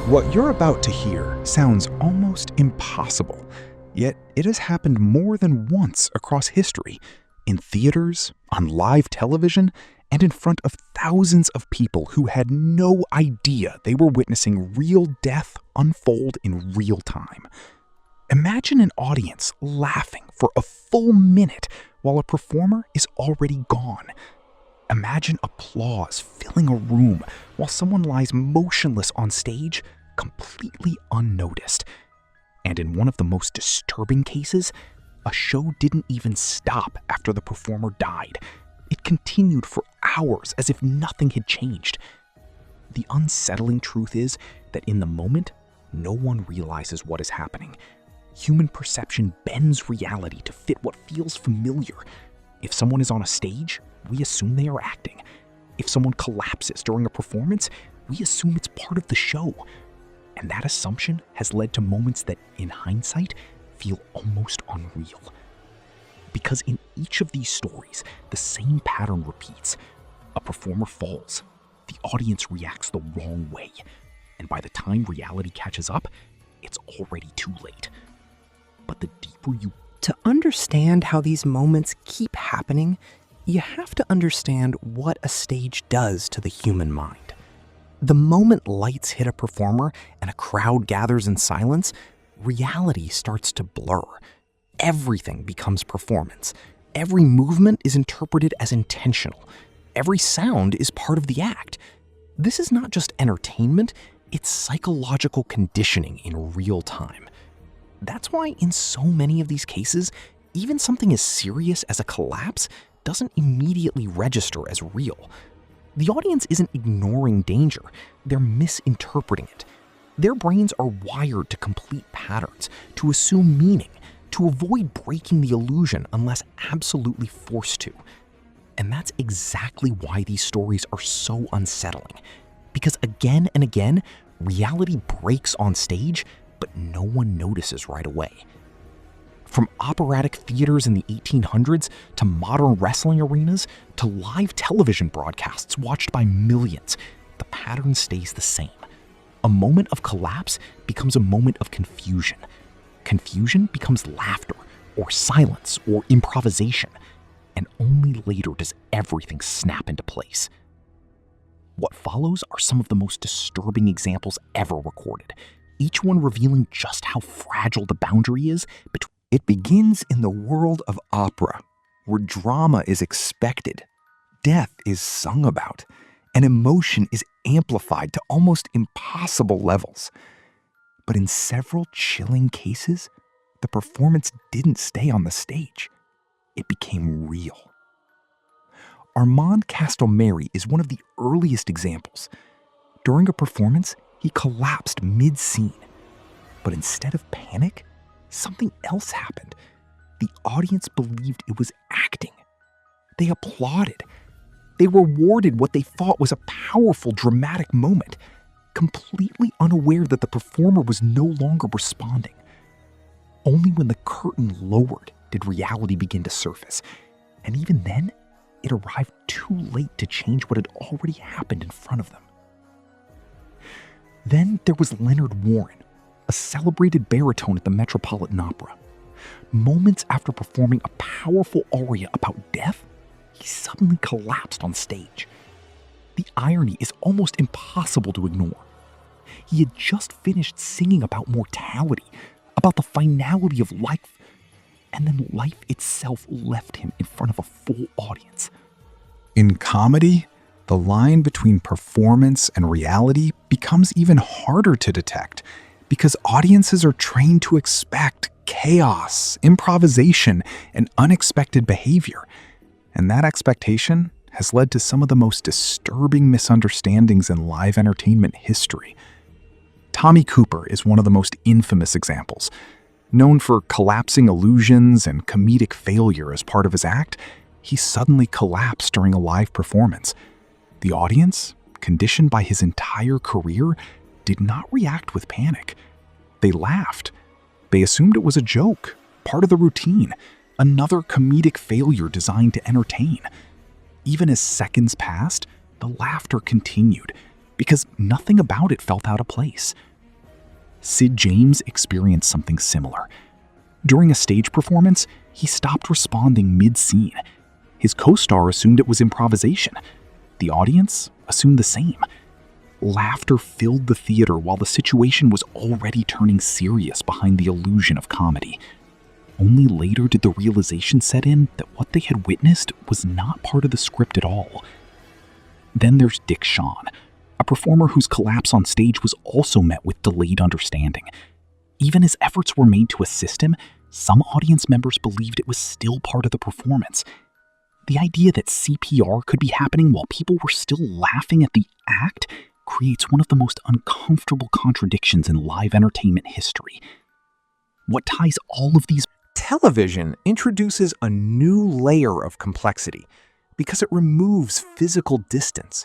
What you're about to hear sounds almost impossible, yet it has happened more than once across history, in theaters, on live television, and in front of thousands of people who had no idea they were witnessing real death unfold in real time. Imagine an audience laughing for a full minute while a performer is already gone. Imagine applause filling a room while someone lies motionless on stage, completely unnoticed. And in one of the most disturbing cases, a show didn't even stop after the performer died. It continued for hours as if nothing had changed. The unsettling truth is that in the moment, no one realizes what is happening. Human perception bends reality to fit what feels familiar. If someone is on a stage, we assume they are acting. If someone collapses during a performance, we assume it's part of the show. And that assumption has led to moments that, in hindsight, feel almost unreal. Because in each of these stories, the same pattern repeats. A performer falls, the audience reacts the wrong way, and by the time reality catches up, it's already too late. But the deeper you... To understand how these moments keep happening, you have to understand what a stage does to the human mind. The moment lights hit a performer and a crowd gathers in silence, reality starts to blur. Everything becomes performance. Every movement is interpreted as intentional. Every sound is part of the act. This is not just entertainment, it's psychological conditioning in real time. That's why in so many of these cases, even something as serious as a collapse doesn't immediately register as real. The audience isn't ignoring danger, they're misinterpreting it. Their brains are wired to complete patterns, to assume meaning, to avoid breaking the illusion unless absolutely forced to. And that's exactly why these stories are so unsettling. Because again and again, reality breaks on stage, but no one notices right away. From operatic theaters in the 1800s to modern wrestling arenas to live television broadcasts watched by millions, the pattern stays the same. A moment of collapse becomes a moment of confusion. Confusion becomes laughter, or silence, or improvisation, and only later does everything snap into place. What follows are some of the most disturbing examples ever recorded, each one revealing just how fragile the boundary is between... It begins in the world of opera, where drama is expected, death is sung about, and emotion is amplified to almost impossible levels. But in several chilling cases, the performance didn't stay on the stage. It became real. Armand Castelmary is one of the earliest examples. During a performance, he collapsed mid-scene. But instead of panic, something else happened. The audience believed it was acting. They applauded. They rewarded what they thought was a powerful, dramatic moment, completely unaware that the performer was no longer responding. Only when the curtain lowered did reality begin to surface, and even then, it arrived too late to change what had already happened in front of them. Then there was Leonard Warren, a celebrated baritone at the Metropolitan Opera. Moments after performing a powerful aria about death, he suddenly collapsed on stage. The irony is almost impossible to ignore. He had just finished singing about mortality, about the finality of life, and then life itself left him in front of a full audience. In comedy, the line between performance and reality becomes even harder to detect because audiences are trained to expect chaos, improvisation, and unexpected behavior. And that expectation has led to some of the most disturbing misunderstandings in live entertainment history. Tommy Cooper is one of the most infamous examples. Known for collapsing illusions and comedic failure as part of his act, he suddenly collapsed during a live performance. The audience, conditioned by his entire career, did not react with panic. They laughed. They assumed it was a joke, part of the routine, another comedic failure designed to entertain. Even as seconds passed, the laughter continued, because nothing about it felt out of place. Sid James experienced something similar. During a stage performance, he stopped responding mid-scene. His co-star assumed it was improvisation. The audience assumed the same. Laughter filled the theater while the situation was already turning serious behind the illusion of comedy. Only later did the realization set in that what they had witnessed was not part of the script at all. Then there's Dick Shawn, a performer whose collapse on stage was also met with delayed understanding. Even as efforts were made to assist him, some audience members believed it was still part of the performance. The idea that CPR could be happening while people were still laughing at the act creates one of the most uncomfortable contradictions in live entertainment history. What ties all of these... Television introduces a new layer of complexity because it removes physical distance.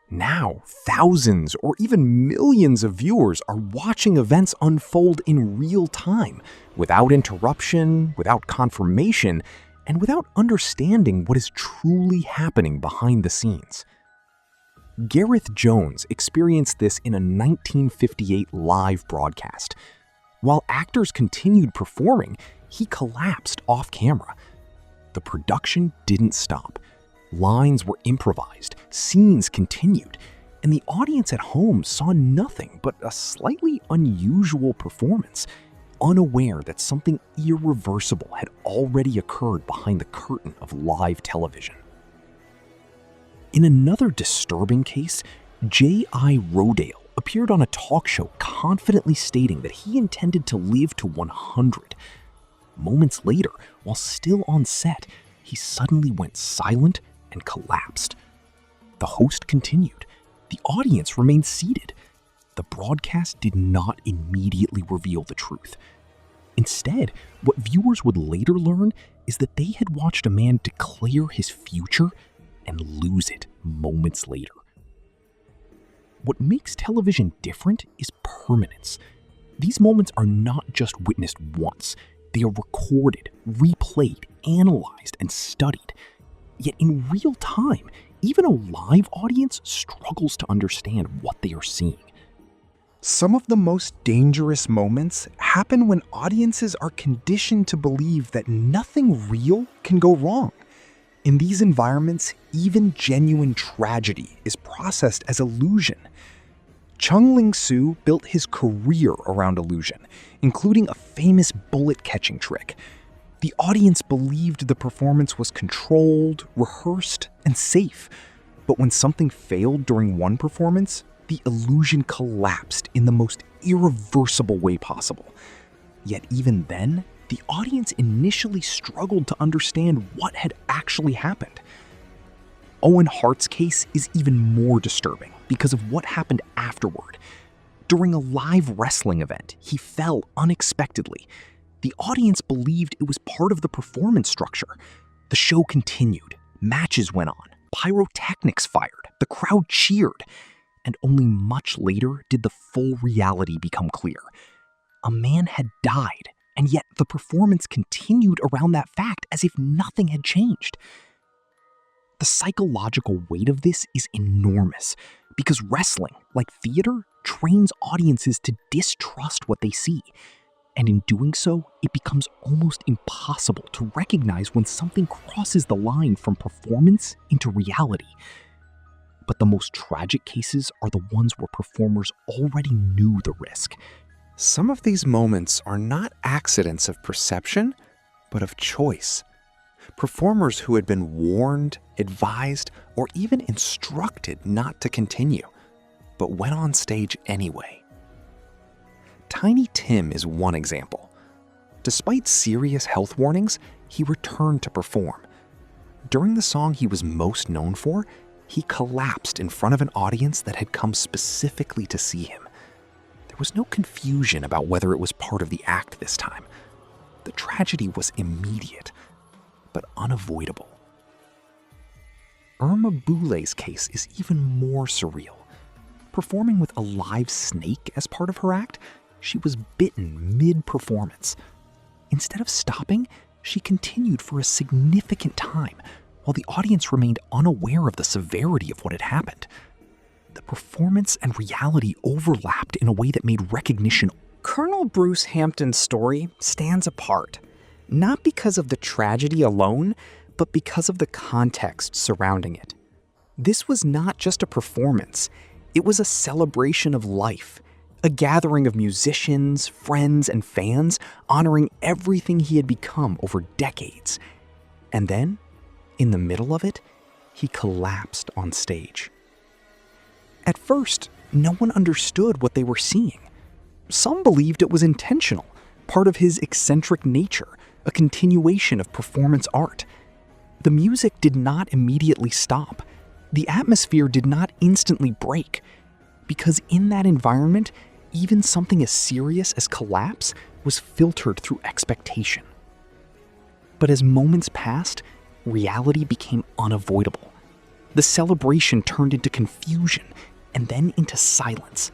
Now, thousands or even millions of viewers are watching events unfold in real time, without interruption, without confirmation, and without understanding what is truly happening behind the scenes. Gareth Jones experienced this in a 1958 live broadcast. While actors continued performing, he collapsed off camera. The production didn't stop. Lines were improvised, scenes continued, and the audience at home saw nothing but a slightly unusual performance, unaware that something irreversible had already occurred behind the curtain of live television. In another disturbing case, J.I. Rodale appeared on a talk show confidently stating that he intended to live to 100. Moments later, while still on set, he suddenly went silent and collapsed. The host continued. The audience remained seated. The broadcast did not immediately reveal the truth. Instead, what viewers would later learn is that they had watched a man declare his future and lose it moments later. What makes television different is permanence. These moments are not just witnessed once. They are recorded, replayed, analyzed, and studied. Yet in real time, even a live audience struggles to understand what they are seeing. Some of the most dangerous moments happen when audiences are conditioned to believe that nothing real can go wrong. In these environments, even genuine tragedy is processed as illusion. Chung Ling-soo built his career around illusion, including a famous bullet-catching trick. The audience believed the performance was controlled, rehearsed, and safe. But when something failed during one performance, the illusion collapsed in the most irreversible way possible. Yet even then, the audience initially struggled to understand what had actually happened. Owen Hart's case is even more disturbing because of what happened afterward. During a live wrestling event, he fell unexpectedly. The audience believed it was part of the performance structure. The show continued, matches went on, pyrotechnics fired, the crowd cheered, and only much later did the full reality become clear. A man had died, and yet the performance continued around that fact as if nothing had changed. The psychological weight of this is enormous, because wrestling, like theater, trains audiences to distrust what they see. And in doing so, it becomes almost impossible to recognize when something crosses the line from performance into reality. But the most tragic cases are the ones where performers already knew the risk. Some of these moments are not accidents of perception, but of choice. Performers who had been warned, advised, or even instructed not to continue, but went on stage anyway. Tiny Tim is one example. Despite serious health warnings, he returned to perform. During the song he was most known for, he collapsed in front of an audience that had come specifically to see him. There was no confusion about whether it was part of the act this time. The tragedy was immediate, but unavoidable. Irma Boulet's case is even more surreal. Performing with a live snake as part of her act, she was bitten mid-performance. Instead of stopping, she continued for a significant time, while the audience remained unaware of the severity of what had happened. The performance and reality overlapped in a way that made recognition Colonel Bruce Hampton's story stands apart, not because of the tragedy alone, but because of the context surrounding it. This was not just a performance, it was a celebration of life, a gathering of musicians, friends, and fans honoring everything he had become over decades. And then, in the middle of it, he collapsed on stage. At first, no one understood what they were seeing. Some believed it was intentional, part of his eccentric nature, a continuation of performance art. The music did not immediately stop. The atmosphere did not instantly break, because in that environment, even something as serious as collapse was filtered through expectation. But as moments passed, reality became unavoidable. The celebration turned into confusion and then into silence.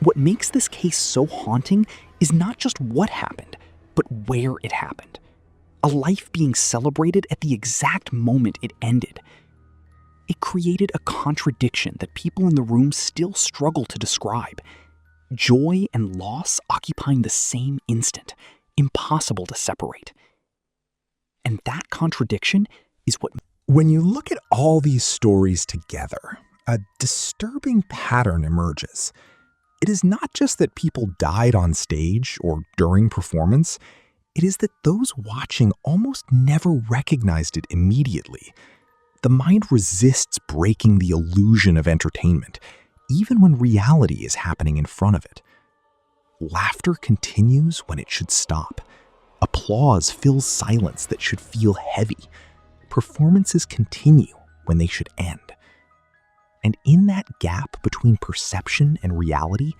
What makes this case so haunting is not just what happened, but where it happened. A life being celebrated at the exact moment it ended. It created a contradiction that people in the room still struggle to describe. Joy and loss occupying the same instant, impossible to separate. And that contradiction is what... When you look at all these stories together, a disturbing pattern emerges. It is not just that people died on stage or during performance, it is that those watching almost never recognized it immediately. The mind resists breaking the illusion of entertainment, even when reality is happening in front of it. Laughter continues when it should stop. Applause fills silence that should feel heavy. Performances continue when they should end. And in that gap between perception and reality,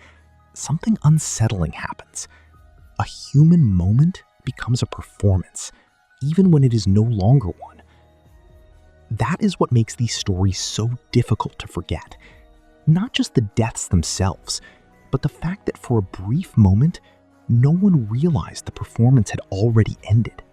something unsettling happens. A human moment becomes a performance, even when it is no longer one. That is what makes these stories so difficult to forget. Not just the deaths themselves, but the fact that for a brief moment, no one realized the performance had already ended.